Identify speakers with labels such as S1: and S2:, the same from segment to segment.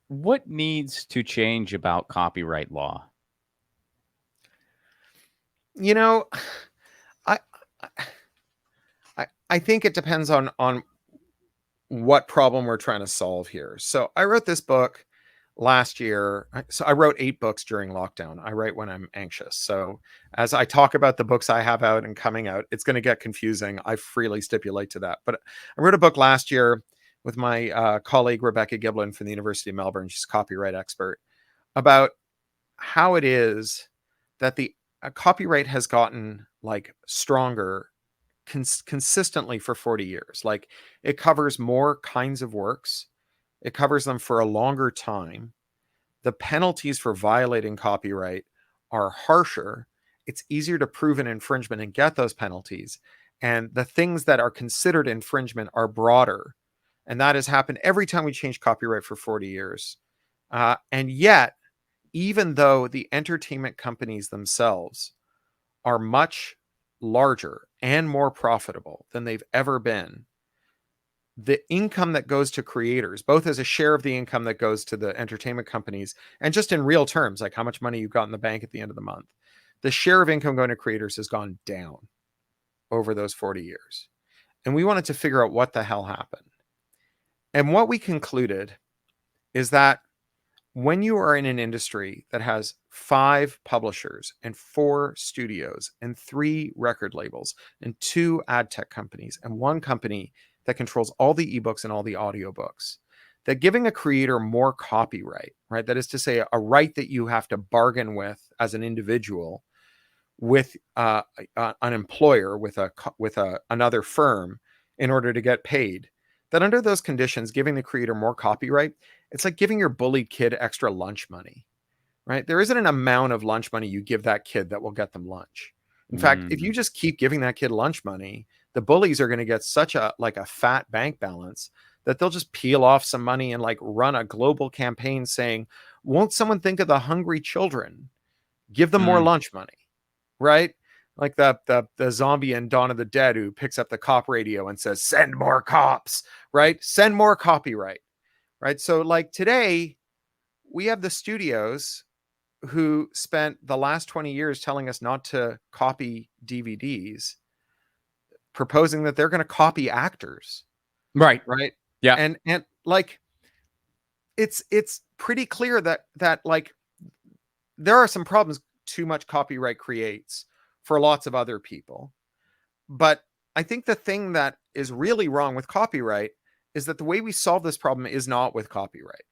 S1: What needs to change about copyright law?
S2: You know, I I think it depends on what problem we're trying to solve here. So I wrote this book last year. So I wrote 8 books during lockdown. I write when I'm anxious. So as I talk about the books I have out and coming out, it's going to get confusing. I freely stipulate to that. But I wrote a book last year with my colleague Rebecca Giblin from the University of Melbourne. She's a copyright expert, about how it is that the copyright has gotten like stronger consistently for 40 years. Like, it covers more kinds of works, it covers them for a longer time. The penalties for violating copyright are harsher. It's easier to prove an infringement and get those penalties. And the things that are considered infringement are broader. And that has happened every time we change copyright for 40 years. And yet, even though the entertainment companies themselves are much larger and more profitable than they've ever been, the income that goes to creators, both as a share of the income that goes to the entertainment companies and just in real terms, like how much money you've got in the bank at the end of the month, the share of income going to creators has gone down over those 40 years. And we wanted to figure out what the hell happened. And what we concluded is that when you are in an industry that has 5 publishers and 4 studios and 3 record labels and 2 ad tech companies and 1 company that controls all the ebooks and all the audiobooks, that giving a creator more copyright, right? That is to say, a right that you have to bargain with as an individual with an employer, with another firm in order to get paid, that under those conditions, giving the creator more copyright, it's like giving your bullied kid extra lunch money, right? There isn't an amount of lunch money you give that kid that will get them lunch. In fact, if you
S1: Mm.
S2: just keep giving that kid lunch money, the bullies are going to get such a fat bank balance that they'll just peel off some money and like run a global campaign saying, won't someone think of the hungry children? Give them more
S1: Mm.
S2: lunch money, right? Like the zombie in Dawn of the Dead who picks up the cop radio and says, "Send more cops," right? Send more copyright, right? So like today, we have the studios who spent the last 20 years telling us not to copy DVDs, proposing that they're going to copy actors,
S1: Right.
S2: right?
S1: Yeah.
S2: And like it's pretty clear that like there are some problems too much copyright creates for lots of other people. But I think the thing that is really wrong with copyright is that the way we solve this problem is not with copyright.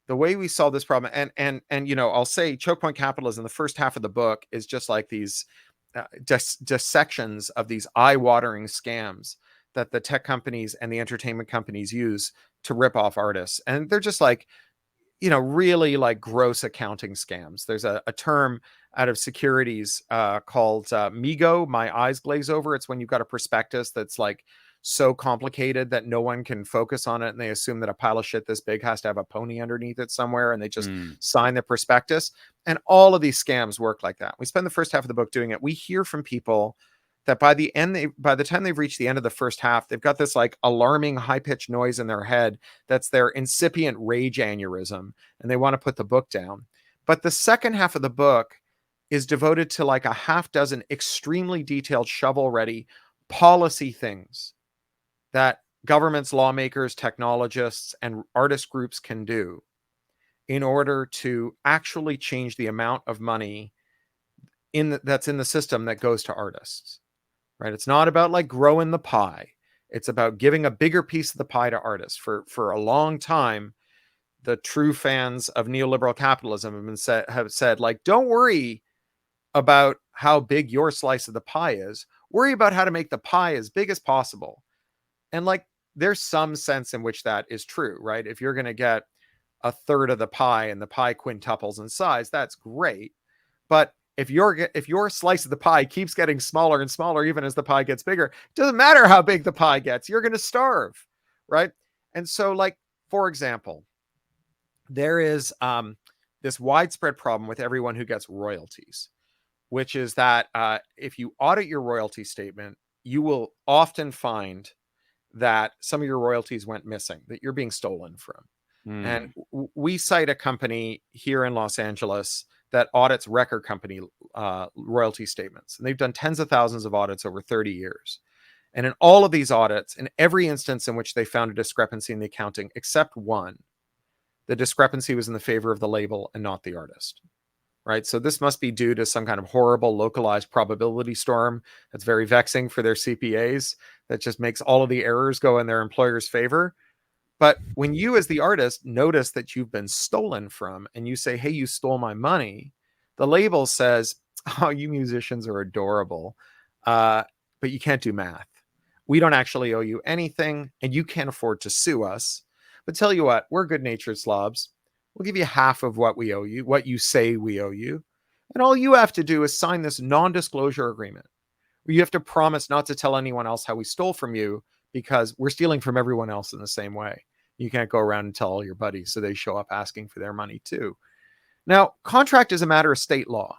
S2: The way we solve this problem, and I'll say choke point capitalism, the first half of the book is just like these dissections of these eye-watering scams that the tech companies and the entertainment companies use to rip off artists. And they're just like, really like gross accounting scams. There's a term out of securities called MIGO, my eyes glaze over. It's when you've got a prospectus that's like so complicated that no one can focus on it, and they assume that a pile of shit this big has to have a pony underneath it somewhere, and they just
S1: Mm.
S2: sign the prospectus. And all of these scams work like that. We spend the first half of the book doing it. We hear from people that by the time they've reached the end of the first half, they've got this like alarming high-pitched noise in their head that's their incipient rage aneurysm, and they want to put the book down. But the second half of the book is devoted to like a half dozen extremely detailed, shovel ready policy things that governments, lawmakers, technologists, and artist groups can do in order to actually change the amount of money that's in the system that goes to artists. Right? It's not about like growing the pie. It's about giving a bigger piece of the pie to artists. For a long time, the true fans of neoliberal capitalism have said like, don't worry about how big your slice of the pie is. Worry about how to make the pie as big as possible. And like, there's some sense in which that is true, right? If you're going to get a third of the pie and the pie quintuples in size, that's great. But if your slice of the pie keeps getting smaller and smaller, even as the pie gets bigger, it doesn't matter how big the pie gets, you're going to starve, right? And so, like, for example, there is this widespread problem with everyone who gets royalties, which is that if you audit your royalty statement, you will often find that some of your royalties went missing, that you're being stolen from. And
S1: Mm.
S2: we cite a company here in Los Angeles that audits record company royalty statements. And they've done tens of thousands of audits over 30 years. And in all of these audits, in every instance in which they found a discrepancy in the accounting, except one, the discrepancy was in the favor of the label and not the artist. Right. So this must be due to some kind of horrible localized probability storm that's very vexing for their CPAs, that just makes all of the errors go in their employer's favor. But when you, as the artist, notice that you've been stolen from and you say, hey, you stole my money, the label says, oh, you musicians are adorable, but you can't do math. We don't actually owe you anything, and you can't afford to sue us. But tell you what, we're good natured slobs. We'll give you half of what we owe you, what you say we owe you. And all you have to do is sign this non disclosure agreement where you have to promise not to tell anyone else how we stole from you, because we're stealing from everyone else in the same way. You can't go around and tell all your buddies so they show up asking for their money too. Now, contract is a matter of state law.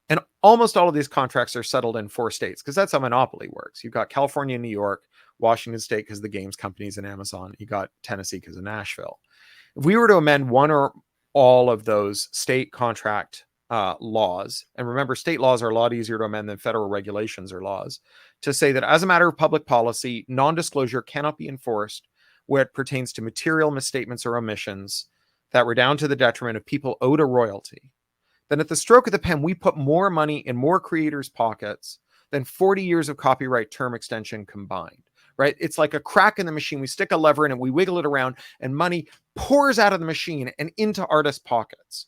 S2: And almost all of these contracts are settled in 4 states because that's how monopoly works. You've got California and New York, Washington State because the games companies and Amazon. You got Tennessee because of Nashville. If we were to amend one or all of those state contract laws, and remember, state laws are a lot easier to amend than federal regulations or laws, to say that as a matter of public policy, non-disclosure cannot be enforced where it pertains to material misstatements or omissions that were down to the detriment of people owed a royalty, then at the stroke of the pen, we put more money in more creators' pockets than 40 years of copyright term extension combined. Right? It's like a crack in the machine. We stick a lever in it, we wiggle it around, and money pours out of the machine and into artists' pockets.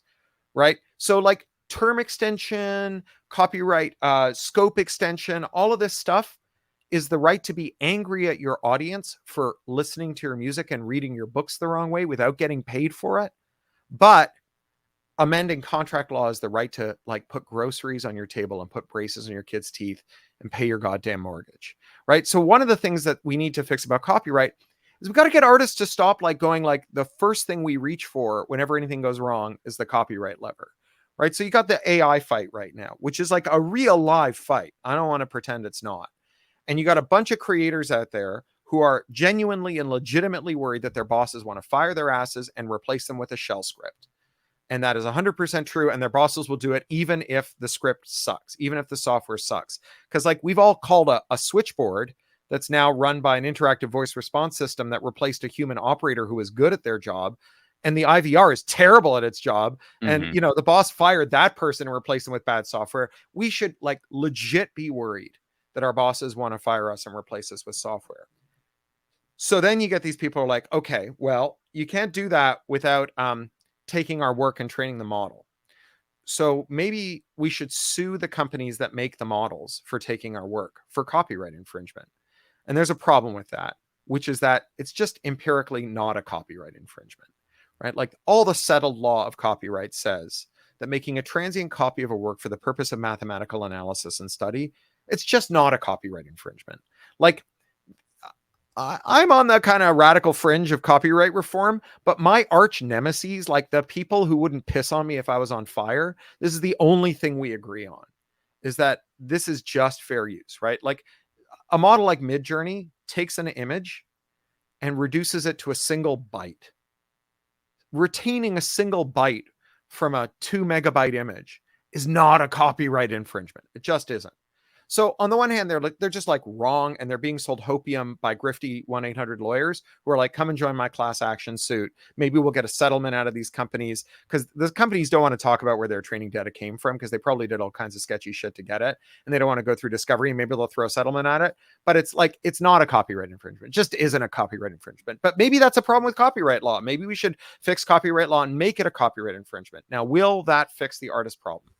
S2: Right? So, like term extension, copyright scope extension, all of this stuff is the right to be angry at your audience for listening to your music and reading your books the wrong way without getting paid for it. But amending contract law is the right to like put groceries on your table and put braces on your kids' teeth and pay your goddamn mortgage. Right. So one of the things that we need to fix about copyright is we've got to get artists to stop like going like the first thing we reach for whenever anything goes wrong is the copyright lever. Right. So you got the AI fight right now, which is like a real live fight. I don't want to pretend it's not. And you got a bunch of creators out there who are genuinely and legitimately worried that their bosses want to fire their asses and replace them with a shell script. And that is 100% true. And their bosses will do it even if the script sucks, even if the software sucks. Because like we've all called a switchboard that's now run by an interactive voice response system that replaced a human operator who is good at their job. And the IVR is terrible at its job. And,
S1: Mhm.
S2: the boss fired that person and replaced them with bad software. We should like legit be worried that our bosses want to fire us and replace us with software. So then you get these people who are like, okay, well, you can't do that without taking our work and training the model. So maybe we should sue the companies that make the models for taking our work for copyright infringement. And there's a problem with that, which is that it's just empirically not a copyright infringement, right? Like all the settled law of copyright says that making a transient copy of a work for the purpose of mathematical analysis and study, it's just not a copyright infringement. Like I'm on the kind of radical fringe of copyright reform, but my arch nemesis, like the people who wouldn't piss on me if I was on fire, this is the only thing we agree on, is that this is just fair use, right? Like a model like Midjourney takes an image and reduces it to a single byte. Retaining a single byte from a 2 megabyte image is not a copyright infringement. It just isn't. So on the one hand, they're just like wrong, and they're being sold hopium by grifty 1-800 lawyers who are like, come and join my class action suit. Maybe we'll get a settlement out of these companies, because the companies don't want to talk about where their training data came from because they probably did all kinds of sketchy shit to get it, and they don't want to go through discovery. Maybe they'll throw a settlement at it, but it's like it's not a copyright infringement. It just isn't a copyright infringement. But maybe that's a problem with copyright law. Maybe we should fix copyright law and make it a copyright infringement. Now, will that fix the artist problem?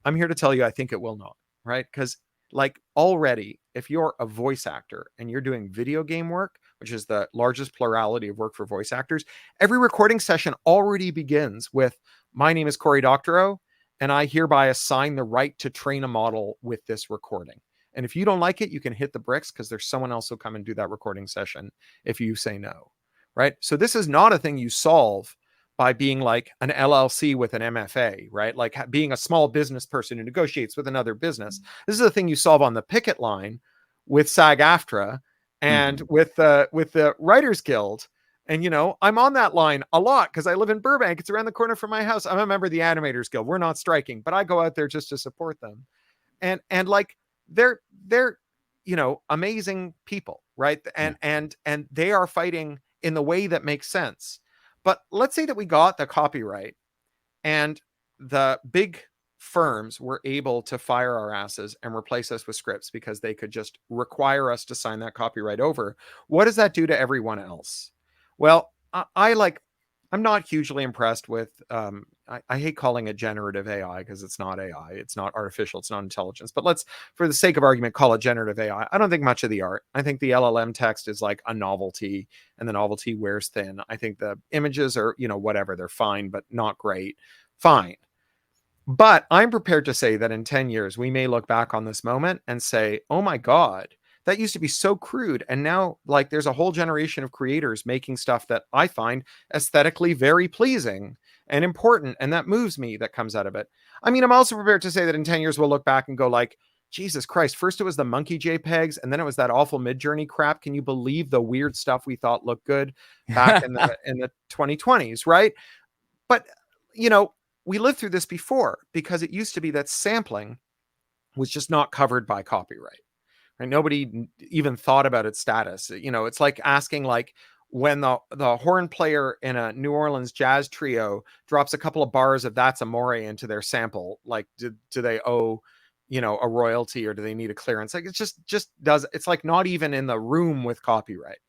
S2: I'm here to tell you, I think it will not, right? Because like already, if you're a voice actor and you're doing video game work, which is the largest plurality of work for voice actors, every recording session already begins with, my name is Cory Doctorow, and I hereby assign the right to train a model with this recording. And if you don't like it, you can hit the bricks because there's someone else who'll come and do that recording session if you say no, right? So this is not a thing you solve by being like an LLC with an MFA, right? Like being a small business person who negotiates with another business. This is a thing you solve on the picket line with SAG-AFTRA and with the Writers Guild And, I'm on that line a lot because I live in Burbank. It's around the corner from my house. I'm a member of the Animators Guild. We're not striking, but I go out there just to support them. And like they're amazing people, right?
S1: Yeah.
S2: And they are fighting in the way that makes sense. But let's say that we got the copyright and the big firms were able to fire our asses and replace us with scripts because they could just require us to sign that copyright over. What does that do to everyone else? Well, I'm not hugely impressed with I hate calling it generative AI because it's not AI, it's not artificial, it's not intelligence, but let's, for the sake of argument, call it generative AI. I don't think much of the art. I think the LLM text is like a novelty, and the novelty wears thin. I think the images are, whatever, they're fine but not great. Fine. But I'm prepared to say that in 10 years, we may look back on this moment and say, oh my God, that used to be so crude. And now, like, there's a whole generation of creators making stuff that I find aesthetically very pleasing and important. And that moves me, that comes out of it. I mean, I'm also prepared to say that in 10 years, we'll look back and go, like, Jesus Christ, first it was the monkey JPEGs, and then it was that awful Midjourney crap. Can you believe the weird stuff we thought looked good back in the 2020s, right? But, you know, we lived through this before because it used to be that sampling was just not covered by copyright. Right? Nobody even thought about its status. It's like asking, like, when the horn player in a New Orleans jazz trio drops a couple of bars of "That's Amore" into their sample, like, do they owe a royalty, or do they need a clearance? Like, it just does. It's like not even in the room with copyright.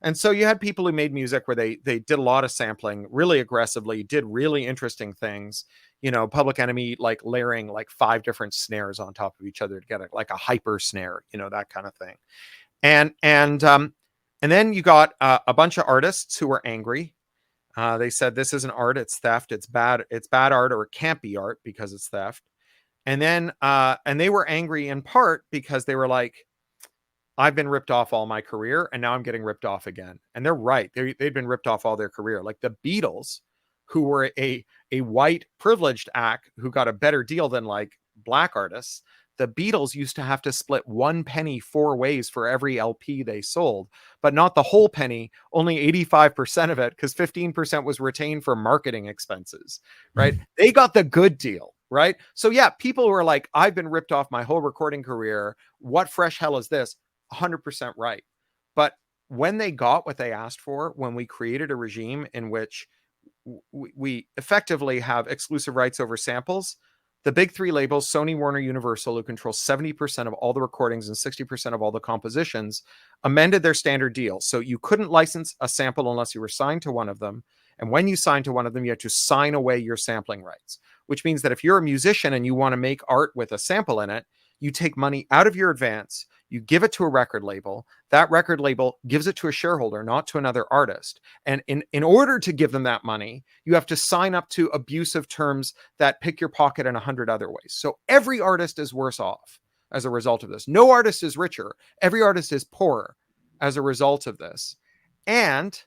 S2: And so you had people who made music where they did a lot of sampling really aggressively, did really interesting things. Public Enemy, like layering like 5 different snares on top of each other to get like a hyper snare, that kind of thing. And then you got a bunch of artists who were angry. They said, this isn't art, it's theft, it's bad art, or it can't be art because it's theft. And they were angry in part because they were like, I've been ripped off all my career, and now I'm getting ripped off again. And they're right. They'd been ripped off all their career. Like the Beatles, who were a white privileged act who got a better deal than like black artists. The Beatles used to have to split 1 penny 4 ways for every LP they sold, but not the whole penny, only 85% of it, because 15% was retained for marketing expenses, right? They got the good deal, right? So yeah, people were like, I've been ripped off my whole recording career. What fresh hell is this? 100% right. But when they got what they asked for, when we created a regime in which we effectively have exclusive rights over samples, the big 3 labels, Sony, Warner, Universal, who control 70% of all the recordings and 60% of all the compositions, amended their standard deal. So you couldn't license a sample unless you were signed to one of them. And when you signed to one of them, you had to sign away your sampling rights, which means that if you're a musician and you want to make art with a sample in it, you take money out of your advance, you give it to a record label, that record label gives it to a shareholder, not to another artist. And in order to give them that money, you have to sign up to abusive terms that pick your pocket in 100 other ways. So every artist is worse off as a result of this. No artist is richer. Every artist is poorer as a result of this. And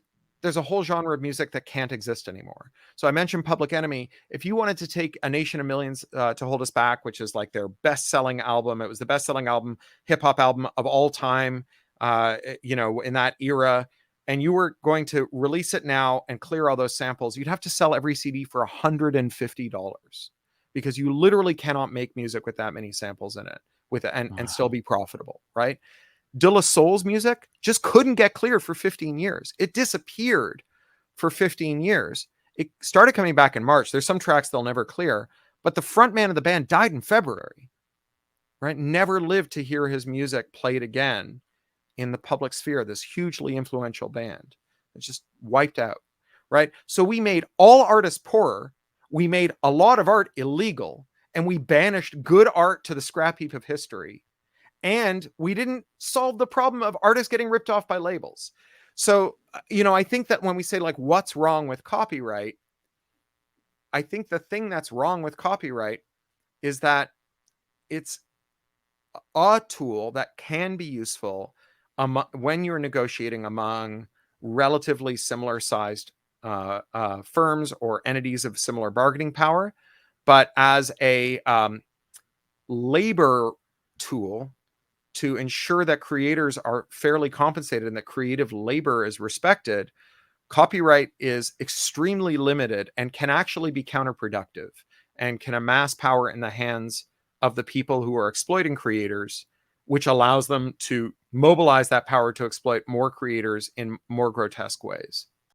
S2: there's a whole genre of music that can't exist anymore. So I mentioned Public Enemy. If you wanted to take A Nation of Millions to Hold Us Back, which is like their best-selling album, it was the best-selling album, hip-hop album of all time, in that era, and you were going to release it now and clear all those samples, you'd have to sell every CD for $150 because you literally cannot make music with that many samples in it and still be profitable, right? De La Soul's music just couldn't get cleared for 15 years. It disappeared for 15 years. It started coming back in March. There's some tracks they'll never clear, but the front man of the band died in February, right? Never lived to hear his music played again in the public sphere, this hugely influential band. It's just wiped out, right? So we made all artists poorer. We made a lot of art illegal, and we banished good art to the scrap heap of history. And we didn't solve the problem of artists getting ripped off by labels. So, I think that when we say, like, what's wrong with copyright, I think the thing that's wrong with copyright is that it's a tool that can be useful when you're negotiating among relatively similar sized firms or entities of similar bargaining power. But as a labor tool to ensure that creators are fairly compensated and that creative labor is respected, copyright is extremely limited and can actually be counterproductive and can amass power in the hands of the people who are exploiting creators, which allows them to mobilize that power to exploit more creators in more grotesque ways.